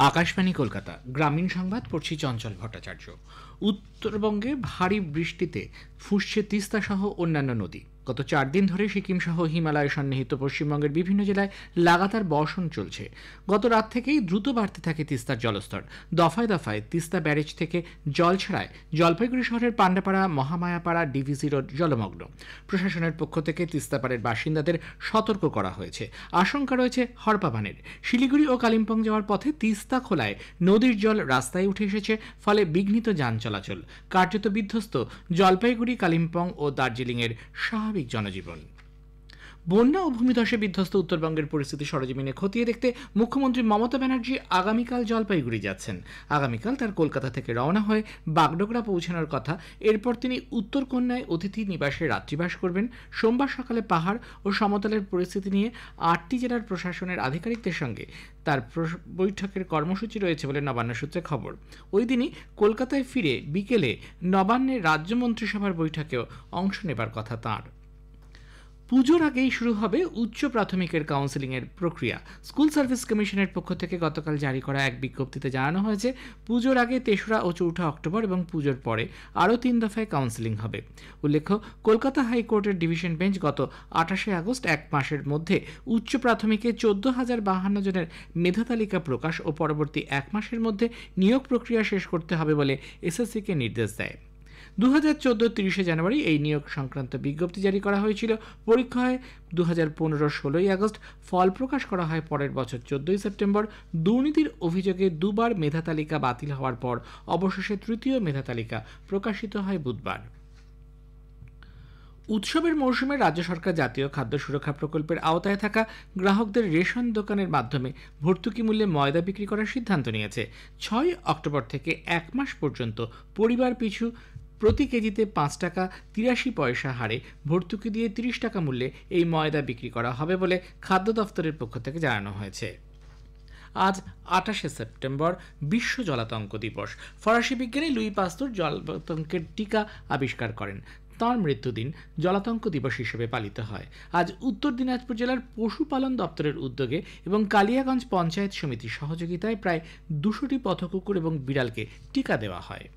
আকাশবাণী কলকাতা গ্রামীণ সংবাদ পড়ছি চঞ্চল ভট্টাচার্য। উত্তরবঙ্গে ভারী বৃষ্টিতে ফুঁসছে তিস্তা সহ অন্যান্য নদী। গত 4 দিন ধরে সিকিম সহ হিমালয় সন্নিহিত পশ্চিমবঙ্গের বিভিন্ন জেলায় লাগাতার বর্ষণ চলছে। গত রাত থেকেই দ্রুত বাড়তে থাকে তিস্তার জলস্তর। দফায় দফায় তিস্তা ব্যারেজ থেকে জল ছাড়ায় জলপাইগুড়ি শহরের পান্ডাপাড়া, মহামায়াপাড়া, ডিভিসি রোড জলমগ্ন। প্রশাসনের পক্ষ থেকে তিস্তাপাড়ের বাসিন্দাদের সতর্ক করা হয়েছে। আশঙ্কা রয়েছে হড়পাবানের। শিলিগুড়ি ও কালিম্পং যাওয়ার পথে তিস্তা খোলায় নদীর জল রাস্তায় উঠে এসেছে, ফলে বিঘ্নিত যান চলাচল। কার্যত বিধ্বস্ত জলপাইগুড়ি, কালিম্পং ও দার্জিলিংয়ের স্বাভাবিক জনজীবন। বন্যা ও ভূমিধসে বিধ্বস্ত উত্তরবঙ্গের পরিস্থিতি সরেজমিনে খতিয়ে দেখতে মুখ্যমন্ত্রী মমতা ব্যানার্জি আগামীকাল জলপাইগুড়ি যাচ্ছেন। আগামীকাল তার কলকাতা থেকে রওনা হয়ে বাগডোগরা পৌঁছানোর কথা। এরপর তিনি উত্তরকন্যায় অতিথি নিবাসে রাত্রিবাস করবেন। সোমবার সকালে পাহাড় ও সমতলের পরিস্থিতি নিয়ে 8টি জেলার প্রশাসনের আধিকারিকদের সঙ্গে তার বৈঠকের কর্মসূচি রয়েছে বলে নবান্ন সূত্রে খবর। ওই দিনই কলকাতায় ফিরে বিকেলে নবান্নের রাজ্য মন্ত্রিসভার বৈঠকেও অংশ নেবার কথা তাঁর। পুজোর আগেই শুরু হবে উচ্চ প্রাথমিকের কাউন্সেলিংয়ের প্রক্রিয়া। স্কুল সার্ভিস কমিশনের পক্ষ থেকে গতকাল জারি করা এক বিজ্ঞপ্তিতে জানানো হয়েছে, পুজোর আগে 3রা ও 4ঠা অক্টোবর এবং পুজোর পরে আরও 3 দফায় কাউন্সেলিং হবে। উল্লেখ্য, কলকাতা হাইকোর্টের ডিভিশন বেঞ্চ গত 28শে আগস্ট, এক মাসের মধ্যে উচ্চ প্রাথমিকে 14,052 জনের মেধা তালিকা প্রকাশ ও পরবর্তী 1 মাসের মধ্যে নিয়োগ প্রক্রিয়া শেষ করতে হবে বলে এসএসসিকে নির্দেশ দেয়। 2014 30শে জানুয়ারি এই নিয়োগ সংক্রান্ত বিজ্ঞপ্তি জারি করা হয়েছিল। পরীক্ষা হয় 2015 16ই আগস্ট। ফল প্রকাশ করা হয় পরের বছর 14ই সেপ্টেম্বর। দুর্নীতির অভিযোগে 2বার মেধা তালিকা বাতিল হওয়ার পর অবশেষে 3য় মেধা তালিকা প্রকাশিত হয় বুধবার। উৎসবের মৌসুমে রাজ্য সরকার জাতীয় খাদ্য সুরক্ষা প্রকল্পের আওতায় থাকা গ্রাহকদের রেশন দোকানের মাধ্যমে ভর্তুকি মূল্যে ময়দা বিক্রি করার সিদ্ধান্ত নিয়েছে। 6 অক্টোবর থেকে 1 মাস পর্যন্ত পরিবার পিছু প্রতি কেজিতে 5 টাকা 83 পয়সা হারে ভর্তুকি দিয়ে 30 টাকা মূল্যে এই ময়দা বিক্রি করা হবে বলে খাদ্য দফতরের পক্ষ থেকে জানানো হয়েছে। আজ 28শে সেপ্টেম্বর বিশ্ব জলাতঙ্ক দিবস। ফরাসি বিজ্ঞানী লুই পাস্তুর জলাতঙ্কের টিকা আবিষ্কার করেন। তাঁর মৃত্যুদিন জলাতঙ্ক দিবস হিসেবে পালিত হয়। আজ উত্তর দিনাজপুর জেলার পশুপালন দপ্তরের উদ্যোগে এবং কালিয়াগঞ্জ পঞ্চায়েত সমিতির সহযোগিতায় প্রায় 200টি পথকুকুর এবং বিড়ালকে টিকা দেওয়া হয়।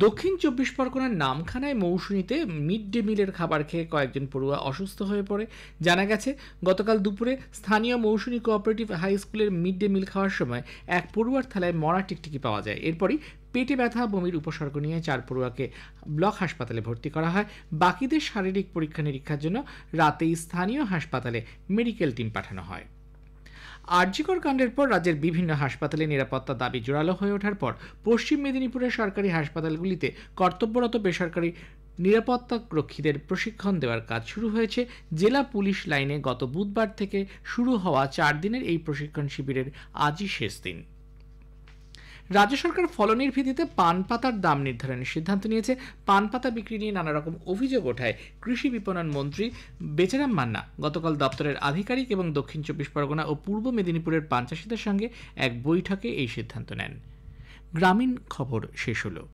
দক্ষিণ 24 পরগনার নামখানায় মৌসুমীতে মিড ডে মিলের খাবার খেয়ে কয়েকজন পড়ুয়া অসুস্থ হয়ে পড়ে। জানা গেছে, গতকাল দুপুরে স্থানীয় মৌসুমী কোঅপারেটিভ হাই স্কুলের মিড ডে মিল খাওয়ার সময় এক পড়ুয়ার থালায় মরা টিকটিকি পাওয়া যায়। এরপরই পেটে ব্যথা, বমির উপসর্গ নিয়ে 4 পড়ুয়াকে ব্লক হাসপাতালে ভর্তি করা হয়। বাকিদের শারীরিক পরীক্ষা নিরীক্ষার জন্য রাতেই স্থানীয় হাসপাতালে মেডিকেল টিম পাঠানো হয়। আরজিকর কাণ্ডের পর রাজ্যের বিভিন্ন হাসপাতালে নিরাপত্তা দাবি জোরালো হয়ে ওঠার পর পশ্চিম মেদিনীপুরের সরকারি হাসপাতালগুলিতে কর্তব্যরত বেসরকারি নিরাপত্তা রক্ষীদের প্রশিক্ষণ দেওয়ার কাজ শুরু হয়েছে। জেলা পুলিশ লাইনে গত বুধবার থেকে শুরু হওয়া 4 দিনের এই প্রশিক্ষণ শিবিরের আজই শেষ দিন। রাজ্য সরকার ফলনের ভিত্তিতে পান পাতার দাম নির্ধারণের সিদ্ধান্ত নিয়েছে। পান পাতা বিক্রি নিয়ে নানা রকম অভিযোগ ওঠায় কৃষি বিপণন মন্ত্রী বেচারাম মান্না গতকাল দপ্তরের আধিকারিক এবং দক্ষিণ 24 পরগনা ও পূর্ব মেদিনীপুরের পান চাষিদের সঙ্গে এক বৈঠকে এই সিদ্ধান্ত নেন। গ্রামীণ খবর শেষ হলো।